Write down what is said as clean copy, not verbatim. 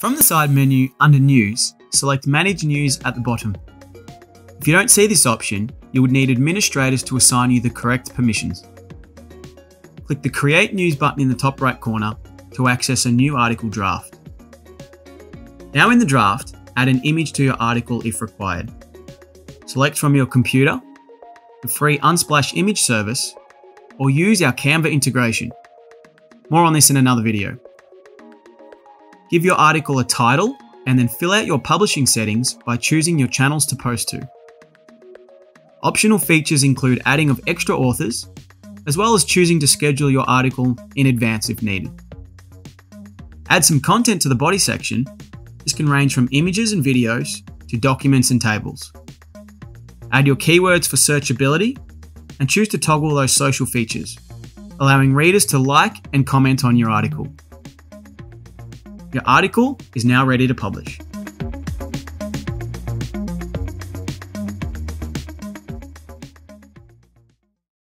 From the side menu under News, select Manage News at the bottom. If you don't see this option, you would need administrators to assign you the correct permissions. Click the Create News button in the top right corner to access a new article draft. Now in the draft, add an image to your article if required. Select from your computer, the free Unsplash image service, or use our Canva integration. More on this in another video. Give your article a title and then fill out your publishing settings by choosing your channels to post to. Optional features include adding of extra authors, as well as choosing to schedule your article in advance if needed. Add some content to the body section. This can range from images and videos to documents and tables. Add your keywords for searchability and choose to toggle those social features, allowing readers to like and comment on your article. Your article is now ready to publish.